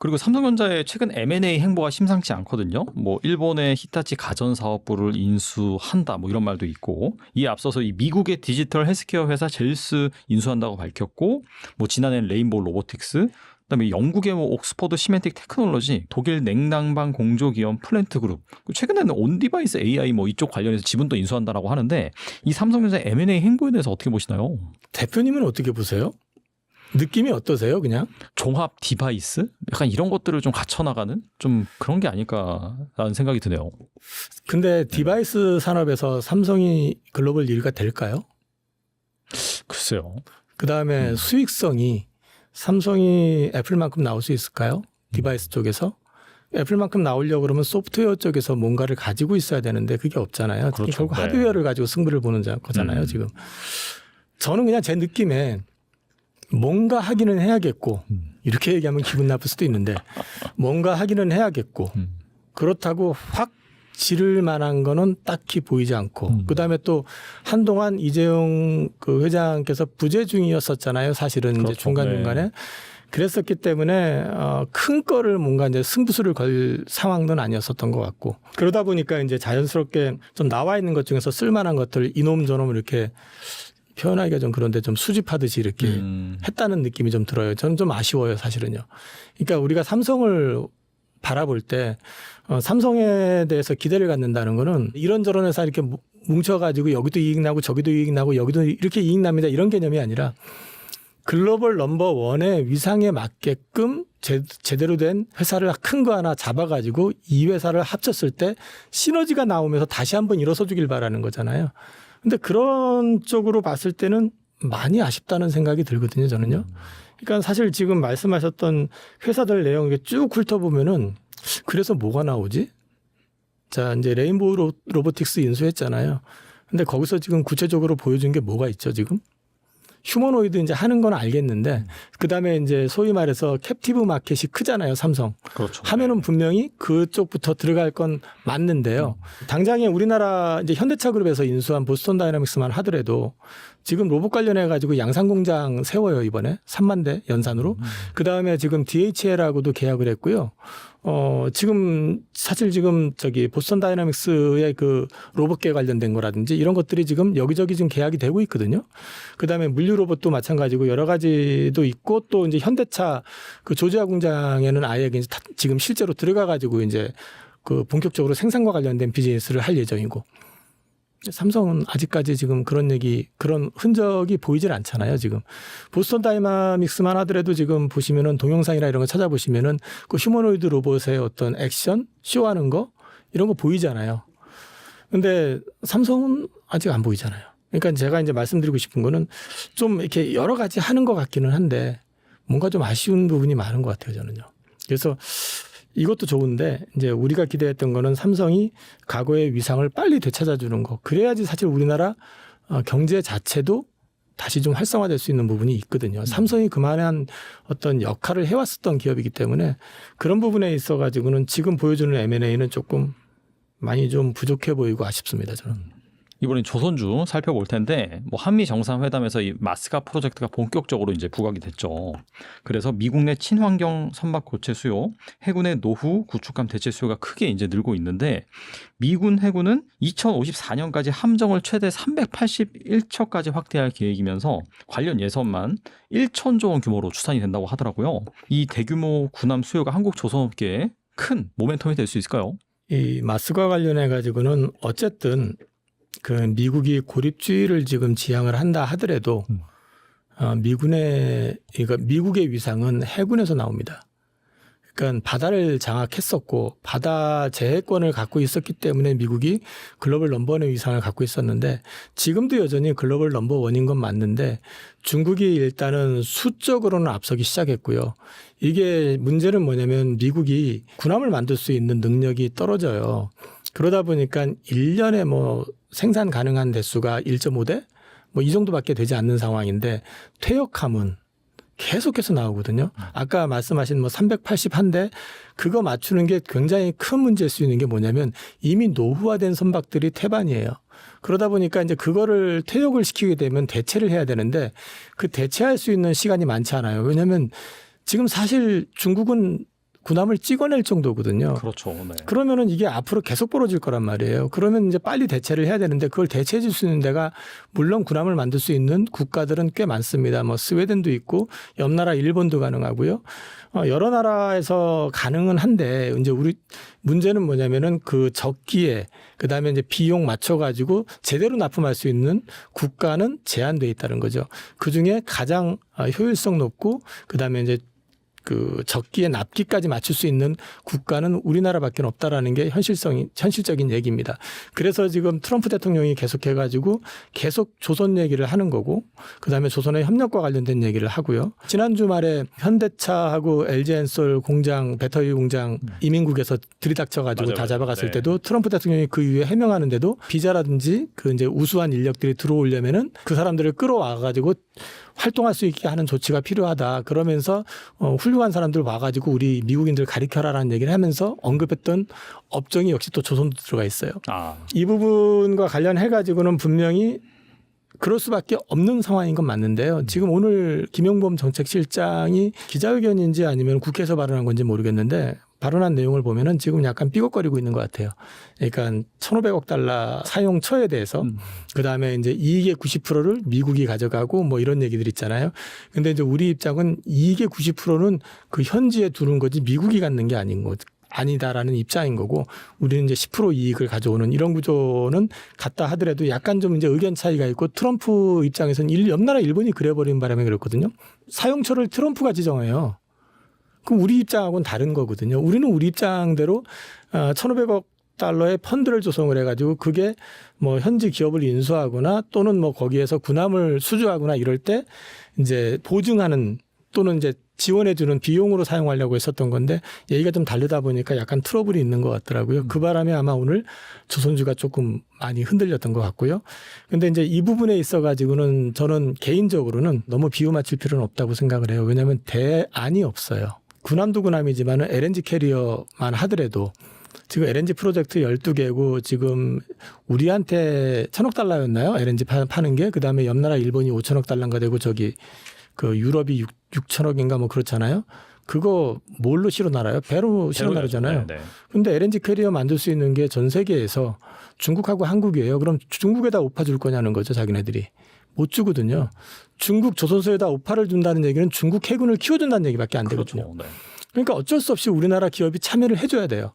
그리고 삼성전자의 최근 M&A 행보가 심상치 않거든요. 뭐 일본의 히타치 가전사업부를 인수한다 뭐 이런 말도 있고, 이에 앞서서 이 미국의 디지털 헬스케어 회사 젤스 인수한다고 밝혔고, 뭐 지난해는 레인보우 로보틱스, 그다음에 영국의 뭐 옥스퍼드 시멘틱 테크놀로지, 독일 냉난방 공조기업 플랜트 그룹, 최근에는 온디바이스 AI 뭐 이쪽 관련해서 지분도 인수한다라고 하는데, 이 삼성전자 M&A 행보에 대해서 어떻게 보시나요? 대표님은 어떻게 보세요? 느낌이 어떠세요? 그냥 종합 디바이스? 약간 이런 것들을 좀 갖춰나가는 좀 그런 게 아닐까라는 생각이 드네요. 근데 디바이스 산업에서 삼성이 글로벌 1위가 될까요? 글쎄요. 그다음에 수익성이 삼성이 애플만큼 나올 수 있을까요? 디바이스 쪽에서 애플만큼 나오려고 그러면 소프트웨어 쪽에서 뭔가를 가지고 있어야 되는데 그게 없잖아요. 그렇죠. 결국 네. 하드웨어를 가지고 승부를 보는 거잖아요. 지금 저는 그냥 제 느낌에 뭔가 하기는 해야겠고, 이렇게 얘기하면 기분 나쁠 수도 있는데 뭔가 하기는 해야겠고, 그렇다고 확 지를 만한 거는 딱히 보이지 않고, 그다음에 또 한동안 이재용 그 회장께서 부재 중이었었잖아요. 사실은 그렇죠. 이제 중간중간에. 네. 그랬었기 때문에 큰 거를 뭔가 이제 승부수를 걸 상황은 아니었었던 것 같고, 그러다 보니까 이제 자연스럽게 좀 나와 있는 것 중에서 쓸만한 것들 이놈 저놈 이렇게 표현하기가 좀 그런데 좀 수집하듯이 이렇게 했다는 느낌이 좀 들어요. 저는 좀 아쉬워요, 사실은요. 그러니까 우리가 삼성을 바라볼 때 삼성에 대해서 기대를 갖는다는 거는 이런저런 회사 이렇게 뭉쳐가지고 여기도 이익 나고 저기도 이익 나고 여기도 이렇게 이익 납니다, 이런 개념이 아니라 글로벌 넘버 원의 위상에 맞게끔 제대로 된 회사를 큰 거 하나 잡아가지고 이 회사를 합쳤을 때 시너지가 나오면서 다시 한번 일어서 주길 바라는 거잖아요. 근데 그런 쪽으로 봤을 때는 많이 아쉽다는 생각이 들거든요, 저는요. 그러니까 사실 지금 말씀하셨던 회사들 내용 이렇게 쭉 훑어보면은 그래서 뭐가 나오지? 자, 이제 레인보우 로보틱스 인수했잖아요. 근데 거기서 지금 구체적으로 보여준 게 뭐가 있죠, 지금? 휴머노이드 이제 하는 건 알겠는데, 그 다음에 이제 소위 말해서 캡티브 마켓이 크잖아요, 삼성. 그렇죠. 하면은 분명히 그쪽부터 들어갈 건 맞는데요. 당장에 우리나라 이제 현대차 그룹에서 인수한 보스턴 다이나믹스만 하더라도 지금 로봇 관련해 가지고 양산 공장 세워요, 이번에 3만 대 연산으로. 그 다음에 지금 DHL하고도 계약을 했고요. 지금 사실 지금 저기 보스턴 다이나믹스의 그 로봇계 관련된 거라든지 이런 것들이 지금 여기저기 지금 계약이 되고 있거든요. 그 다음에 물류 로봇도 마찬가지고 여러 가지도 있고, 또 이제 현대차 그 조지아 공장에는 아예 이제 지금 실제로 들어가 가지고 이제 그 본격적으로 생산과 관련된 비즈니스를 할 예정이고, 삼성은 아직까지 지금 그런 흔적이 보이질 않잖아요, 지금. 보스턴 다이나믹스만 하더라도 지금 보시면은 동영상이나 이런 거 찾아보시면은 그 휴머노이드 로봇의 어떤 액션, 쇼하는 거, 이런 거 보이잖아요. 근데 삼성은 아직 안 보이잖아요. 그러니까 제가 이제 말씀드리고 싶은 거는 좀 이렇게 여러 가지 하는 것 같기는 한데 뭔가 좀 아쉬운 부분이 많은 것 같아요, 저는요. 그래서 이것도 좋은데 이제 우리가 기대했던 거는 삼성이 과거의 위상을 빨리 되찾아주는 거. 그래야지 사실 우리나라 경제 자체도 다시 좀 활성화될 수 있는 부분이 있거든요. 삼성이 그만한 어떤 역할을 해왔었던 기업이기 때문에 그런 부분에 있어 가지고는 지금 보여주는 M&A는 조금 많이 좀 부족해 보이고 아쉽습니다, 저는. 이번엔 조선주 살펴볼 텐데, 뭐 한미 정상회담에서 이 마스가 프로젝트가 본격적으로 이제 부각이 됐죠. 그래서 미국 내 친환경 선박 고체 수요, 해군의 노후 구축함 대체 수요가 크게 이제 늘고 있는데, 미군 해군은 2054년까지 함정을 최대 381척까지 확대할 계획이면서 관련 예산만 1,000조 원 규모로 추산이 된다고 하더라고요. 이 대규모 군함 수요가 한국 조선업계에 큰 모멘텀이 될 수 있을까요? 이 마스과 관련해 가지고는 어쨌든 그 미국이 고립주의를 지금 지향을 한다 하더라도 미국의 위상은 해군에서 나옵니다. 그러니까 바다를 장악했었고 바다 제해권을 갖고 있었기 때문에 미국이 글로벌 넘버원의 위상을 갖고 있었는데, 지금도 여전히 글로벌 넘버원인 건 맞는데 중국이 일단은 수적으로는 앞서기 시작했고요. 이게 문제는 뭐냐면 미국이 군함을 만들 수 있는 능력이 떨어져요. 그러다 보니까 1년에 뭐 생산 가능한 대수가 1.5대 뭐 이 정도밖에 되지 않는 상황인데, 퇴역함은 계속해서 나오거든요. 아까 말씀하신 뭐 381대 그거 맞추는 게 굉장히 큰 문제일 수 있는 게 뭐냐면 이미 노후화된 선박들이 태반이에요. 그러다 보니까 이제 그거를 퇴역을 시키게 되면 대체를 해야 되는데 그 대체할 수 있는 시간이 많지 않아요. 왜냐하면 지금 사실 중국은 군함을 찍어낼 정도거든요. 그렇죠. 네. 그러면은 이게 앞으로 계속 벌어질 거란 말이에요. 그러면 이제 빨리 대체를 해야 되는데 그걸 대체해 줄 수 있는 데가 물론 군함을 만들 수 있는 국가들은 꽤 많습니다. 뭐 스웨덴도 있고 옆 나라 일본도 가능하고요. 여러 나라에서 가능은 한데 이제 우리 문제는 뭐냐면은 그 적기에 그다음에 이제 비용 맞춰 가지고 제대로 납품할 수 있는 국가는 제한돼 있다는 거죠. 그중에 가장 효율성 높고 그다음에 이제 그 적기에 납기까지 맞출 수 있는 국가는 우리나라밖에 없다라는 게 현실적인 얘기입니다. 그래서 지금 트럼프 대통령이 계속해가지고 계속 조선 얘기를 하는 거고, 그 다음에 조선의 협력과 관련된 얘기를 하고요. 지난 주말에 현대차하고 LG엔솔 공장, 배터리 공장 이민국에서 들이닥쳐가지고 맞아요. 다 잡아갔을 네. 때도 트럼프 대통령이 그 이후에 해명하는데도 비자라든지 그 이제 우수한 인력들이 들어오려면은 그 사람들을 끌어와가지고 활동할 수 있게 하는 조치가 필요하다. 그러면서 훌륭한 사람들 와가지고 우리 미국인들 가리켜라라는 얘기를 하면서 언급했던 업종이 역시 또 조선도 들어가 있어요. 이 부분과 관련해가지고는 분명히 그럴 수밖에 없는 상황인 건 맞는데요. 지금 오늘 김용범 정책실장이 기자회견인지 아니면 국회에서 발언한 건지 모르겠는데 발언한 내용을 보면은 지금 약간 삐걱거리고 있는 것 같아요. 그러니까 1,500억 달러 사용처에 대해서 그다음에 이제 이익의 90%를 미국이 가져가고 뭐 이런 얘기들 있잖아요. 근데 이제 우리 입장은 이익의 90%는 그 현지에 두는 거지 미국이 갖는 게 아니다라는 입장인 거고 우리는 이제 10% 이익을 가져오는 이런 구조는 같다 하더라도 약간 좀 이제 의견 차이가 있고 트럼프 입장에서는 옆 나라 일본이 그래버린 바람에 그렇거든요. 사용처를 트럼프가 지정해요. 그럼 우리 입장하고는 다른 거거든요. 우리는 우리 입장대로 1,500억 달러의 펀드를 조성을 해가지고 그게 뭐 현지 기업을 인수하거나 또는 뭐 거기에서 군함을 수주하거나 이럴 때 이제 보증하는 또는 이제 지원해주는 비용으로 사용하려고 했었던 건데 얘기가 좀 다르다 보니까 약간 트러블이 있는 것 같더라고요. 그 바람에 아마 오늘 조선주가 조금 많이 흔들렸던 것 같고요. 근데 이제 이 부분에 있어가지고는 저는 개인적으로는 너무 비유 맞출 필요는 없다고 생각을 해요. 왜냐하면 대안이 없어요. 군함도 군함이지만 LNG 캐리어만 하더라도 지금 LNG 프로젝트 12개고 지금 우리한테 1,000억 달러였나요? LNG 파는 게. 그다음에 옆 나라 일본이 5,000억 달러인가 되고 저기 그 유럽이 6,000억인가 뭐 그렇잖아요. 그거 뭘로 실어 나라요? 배로 실어 나르잖아요. 네. 근데 LNG 캐리어 만들 수 있는 게 전 세계에서 중국하고 한국이에요. 그럼 중국에다 오파 줄 거냐는 거죠, 자기네들이. 못 주거든요. 중국 조선소에다 오파를 준다는 얘기는 중국 해군을 키워준다는 얘기밖에 안 되거든요. 그렇죠. 네. 그러니까 어쩔 수 없이 우리나라 기업이 참여를 해줘야 돼요.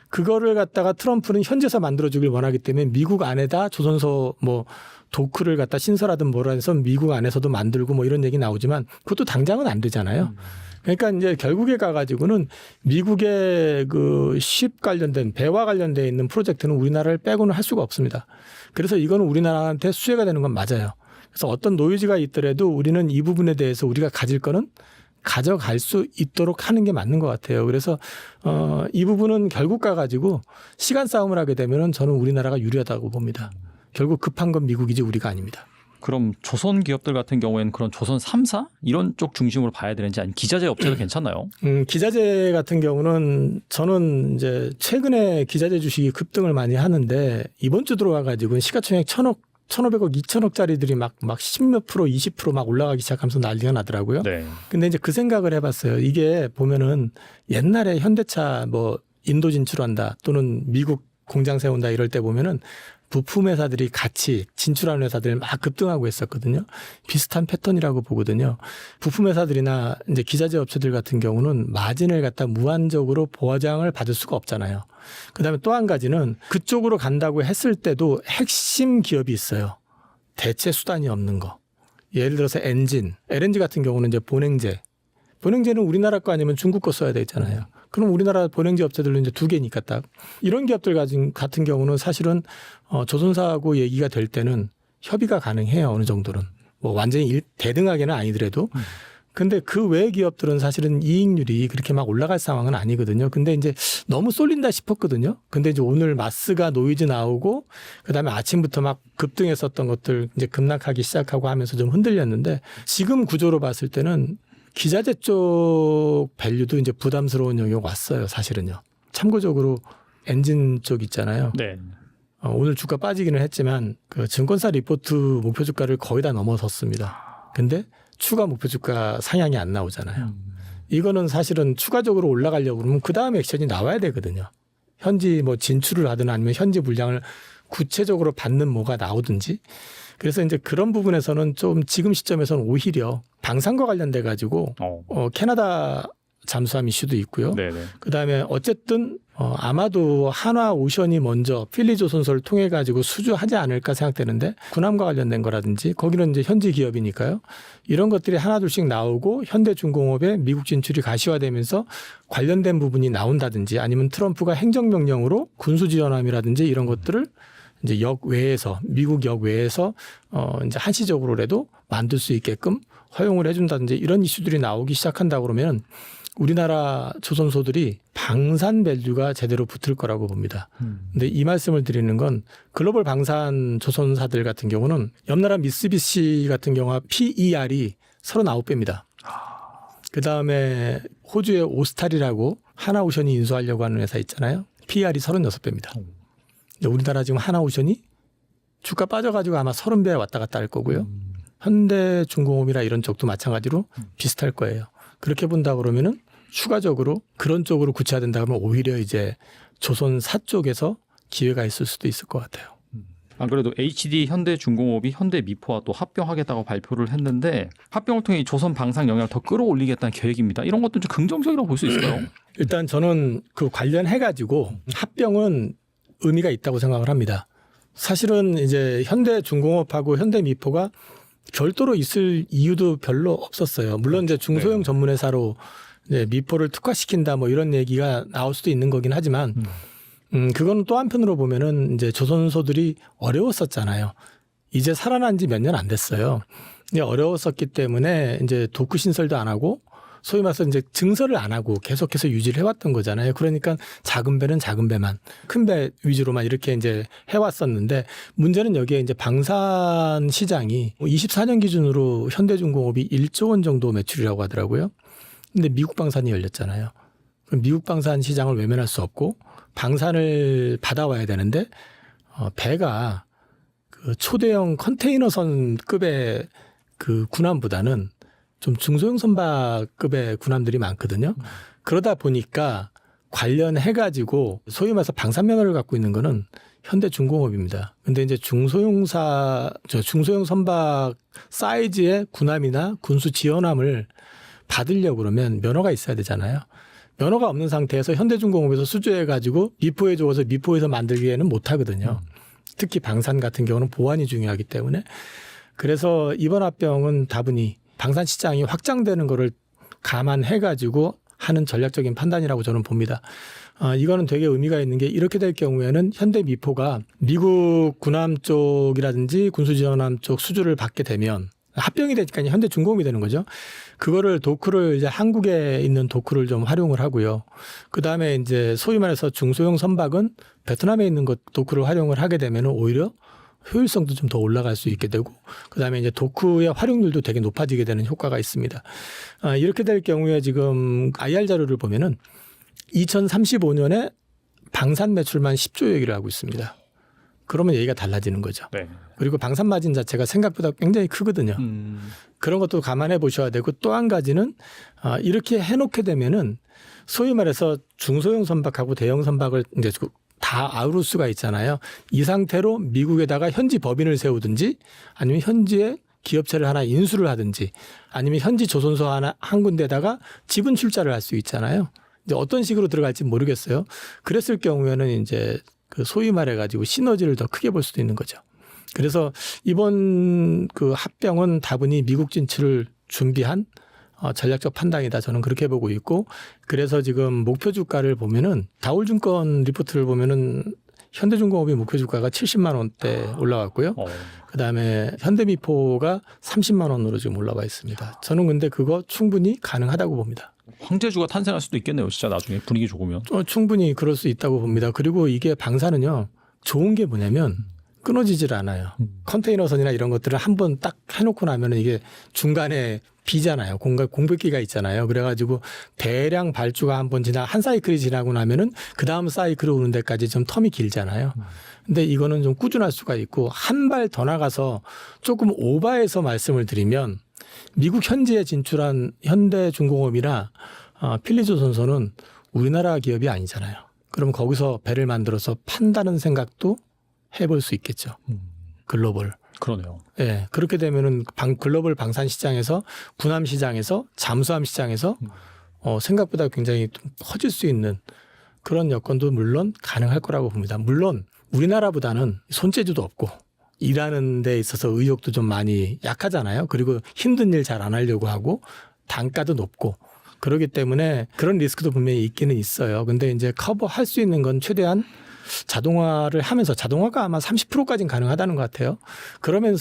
그거를 갖다가 트럼프는 현지에서 만들어주길 원하기 때문에 미국 안에다 조선소 뭐 도크를 갖다 신설하든 뭐라 해서 미국 안에서도 만들고 뭐 이런 얘기 나오지만 그것도 당장은 안 되잖아요. 그러니까 이제 결국에 가가지고는 미국의 그 쉽 관련된 배와 관련돼 있는 프로젝트는 우리나라를 빼고는 할 수가 없습니다. 그래서 이거는 우리나라한테 수혜가 되는 건 맞아요. 그래서 어떤 노이즈가 있더라도 우리는 이 부분에 대해서 우리가 가질 거는 가져갈 수 있도록 하는 게 맞는 것 같아요. 그래서 이 부분은 결국 가가지고 시간 싸움을 하게 되면은 저는 우리나라가 유리하다고 봅니다. 결국 급한 건 미국이지 우리가 아닙니다. 그럼 조선 기업들 같은 경우에는 그런 조선 3사 이런 쪽 중심으로 봐야 되는지 아니면 기자재 업체도 괜찮나요? 기자재 같은 경우는 저는 이제 최근에 기자재 주식이 급등을 많이 하는데 이번 주 들어와가지고 시가총액 1,500억, 2,000억짜리들이 막 10몇 프로, 20% 막 올라가기 시작하면서 난리가 나더라고요. 네. 근데 이제 그 생각을 해봤어요. 이게 보면은 옛날에 현대차 뭐 인도 진출한다 또는 미국 공장 세운다 이럴 때 보면은 부품 회사들이 같이 진출하는 회사들 막 급등하고 있었거든요. 비슷한 패턴이라고 보거든요. 부품 회사들이나 이제 기자재 업체들 같은 경우는 마진을 갖다 무한적으로 보장을 받을 수가 없잖아요. 그다음에 또 한 가지는 그쪽으로 간다고 했을 때도 핵심 기업이 있어요. 대체 수단이 없는 거. 예를 들어서 엔진, LNG 같은 경우는 이제 본행제는 우리나라 거 아니면 중국 거 써야 되잖아요. 그럼 우리나라 본행제 업체들은 이제 2개니까 딱. 이런 기업들 같은 경우는 사실은 조선사하고 얘기가 될 때는 협의가 가능해요. 어느 정도는. 뭐 완전히 대등하게는 아니더라도. 근데 그 외의 기업들은 사실은 이익률이 그렇게 막 올라갈 상황은 아니거든요. 근데 이제 너무 쏠린다 싶었거든요. 근데 이제 오늘 마스가 노이즈 나오고 그다음에 아침부터 막 급등했었던 것들 이제 급락하기 시작하고 하면서 좀 흔들렸는데 지금 구조로 봤을 때는 기자재 쪽 밸류도 이제 부담스러운 영역 왔어요. 사실은요. 참고적으로 엔진 쪽 있잖아요. 네. 오늘 주가 빠지기는 했지만 그 증권사 리포트 목표 주가를 거의 다 넘어섰습니다. 근데 추가 목표 주가 상향이 안 나오잖아요. 이거는 사실은 추가적으로 올라가려고 그러면 그 다음 액션이 나와야 되거든요. 현지 뭐 진출을 하든 아니면 현지 물량을 구체적으로 받는 뭐가 나오든지. 그래서 이제 그런 부분에서는 좀 지금 시점에서는 오히려 방산과 관련돼 가지고 캐나다 잠수함 이슈도 있고요. 네네. 그다음에 어쨌든 아마도 한화오션이 먼저 필리조선소를 통해 가지고 수주하지 않을까 생각되는데 군함과 관련된 거라든지 거기는 이제 현지 기업이니까요. 이런 것들이 하나둘씩 나오고 현대중공업의 미국 진출이 가시화되면서 관련된 부분이 나온다든지 아니면 트럼프가 행정명령으로 군수지원함이라든지 이런 것들을 이제 역외에서 미국 역외에서 이제 한시적으로라도 만들 수 있게끔 허용을 해준다든지 이런 이슈들이 나오기 시작한다 그러면 우리나라 조선소들이 방산 밸류가 제대로 붙을 거라고 봅니다. 근데 이 말씀을 드리는 건 글로벌 방산 조선사들 같은 경우는 옆나라 미쓰비시 같은 경우가 PER이 39배입니다. 그다음에 호주의 오스탈이라고 하나오션이 인수하려고 하는 회사 있잖아요. PER이 36배입니다. 근데 우리나라 지금 하나오션이 주가 빠져가지고 아마 30배 왔다 갔다 할 거고요. 현대중공업이나 이런 쪽도 마찬가지로 비슷할 거예요. 그렇게 본다 그러면은 추가적으로 그런 쪽으로 구체화된다 그러면 오히려 이제 조선사 쪽에서 기회가 있을 수도 있을 것 같아요. 안 그래도 HD 현대중공업이 현대미포와 또 합병하겠다고 발표를 했는데 합병을 통해 조선 방산 영향을 더 끌어올리겠다는 계획입니다. 이런 것도 좀 긍정적이라고 볼 수 있을까요? 일단 저는 그 관련해 가지고 합병은 의미가 있다고 생각을 합니다. 사실은 이제 현대중공업하고 현대미포가 별도로 있을 이유도 별로 없었어요. 물론 이제 중소형 전문회사로 이제 미포를 특화시킨다 뭐 이런 얘기가 나올 수도 있는 거긴 하지만 그건 또 한편으로 보면은 이제 조선소들이 어려웠었잖아요. 이제 살아난 지 몇 년 안 됐어요. 근데 어려웠었기 때문에 이제 도크 신설도 안 하고 소위 말해서 이제 증설을 안 하고 계속해서 유지를 해왔던 거잖아요. 그러니까 작은 배는 작은 배만, 큰 배 위주로만 이렇게 이제 해왔었는데 문제는 여기에 이제 방산 시장이 24년 기준으로 현대중공업이 1조 원 정도 매출이라고 하더라고요. 근데 미국 방산이 열렸잖아요. 그럼 미국 방산 시장을 외면할 수 없고 방산을 받아와야 되는데 배가 그 초대형 컨테이너선급의 그 군함보다는 좀 중소형 선박급의 군함들이 많거든요. 그러다 보니까 관련해가지고 소위 말해서 방산면허를 갖고 있는 거는 현대중공업입니다. 근데 이제 중소형 선박 사이즈의 군함이나 군수 지원함을 받으려고 그러면 면허가 있어야 되잖아요. 면허가 없는 상태에서 현대중공업에서 수주해가지고 미포에 줘서 미포에서 만들기에는 못하거든요. 특히 방산 같은 경우는 보안이 중요하기 때문에. 그래서 이번 합병은 다분히 방산 시장이 확장되는 거를 감안해가지고 하는 전략적인 판단이라고 저는 봅니다. 이거는 되게 의미가 있는 게 이렇게 될 경우에는 현대미포가 미국 군함 쪽이라든지 군수지원함 쪽 수주를 받게 되면 합병이 되니까 현대중공업이 되는 거죠. 그거를 도크를 이제 한국에 있는 도크를 좀 활용을 하고요. 그 다음에 이제 소위 말해서 중소형 선박은 베트남에 있는 것 도크를 활용을 하게 되면 오히려 효율성도 좀 더 올라갈 수 있게 되고 그다음에 이제 도크의 활용률도 되게 높아지게 되는 효과가 있습니다. 이렇게 될 경우에 지금 IR 자료를 보면은 2035년에 방산 매출만 10조 얘기를 하고 있습니다. 그러면 얘기가 달라지는 거죠. 네. 그리고 방산 마진 자체가 생각보다 굉장히 크거든요. 그런 것도 감안해 보셔야 되고 또 한 가지는 이렇게 해놓게 되면은 소위 말해서 중소형 선박하고 대형 선박을 이제 다 아우를 수가 있잖아요. 이 상태로 미국에다가 현지 법인을 세우든지 아니면 현지에 기업체를 하나 인수를 하든지 아니면 현지 조선소 한 군데다가 지분 출자를 할 수 있잖아요. 이제 어떤 식으로 들어갈지 모르겠어요. 그랬을 경우에는 이제 그 소위 말해가지고 시너지를 더 크게 볼 수도 있는 거죠. 그래서 이번 그 합병은 다분히 미국 진출을 준비한 전략적 판단이다. 저는 그렇게 보고 있고 그래서 지금 목표 주가를 보면은 다올증권 리포트를 보면은 현대중공업이 목표 주가가 70만 원대 올라왔고요. 그다음에 현대미포가 30만 원으로 지금 올라와 있습니다. 저는 근데 그거 충분히 가능하다고 봅니다. 황제주가 탄생할 수도 있겠네요. 진짜 나중에 분위기 좋으면. 충분히 그럴 수 있다고 봅니다. 그리고 이게 방사는요. 좋은 게 뭐냐면 끊어지질 않아요. 컨테이너선이나 이런 것들을 한번 딱 해놓고 나면은 이게 중간에 비잖아요. 공백기가 있잖아요. 그래가지고 대량 발주가 한 사이클이 지나고 나면은 그 다음 사이클을 오는 데까지 좀 텀이 길잖아요. 근데 이거는 좀 꾸준할 수가 있고 한 발 더 나가서 조금 오버해서 말씀을 드리면 미국 현지에 진출한 현대중공업이나 필리조선소는 우리나라 기업이 아니잖아요. 그럼 거기서 배를 만들어서 판다는 생각도 해볼 수 있겠죠. 글로벌. 그러네요. 예, 그렇게 되면은 글로벌 방산 시장에서 군함 시장에서 잠수함 시장에서 생각보다 굉장히 좀 커질 수 있는 그런 여건도 물론 가능할 거라고 봅니다. 물론 우리나라보다는 손재주도 없고 일하는 데 있어서 의욕도 좀 많이 약하잖아요. 그리고 힘든 일 잘 안 하려고 하고 단가도 높고 그렇기 때문에 그런 리스크도 분명히 있기는 있어요. 근데 이제 커버할 수 있는 건 최대한 자동화를 하면서 자동화가 아마 30%까지는 가능하다는 것 같아요. 그러면서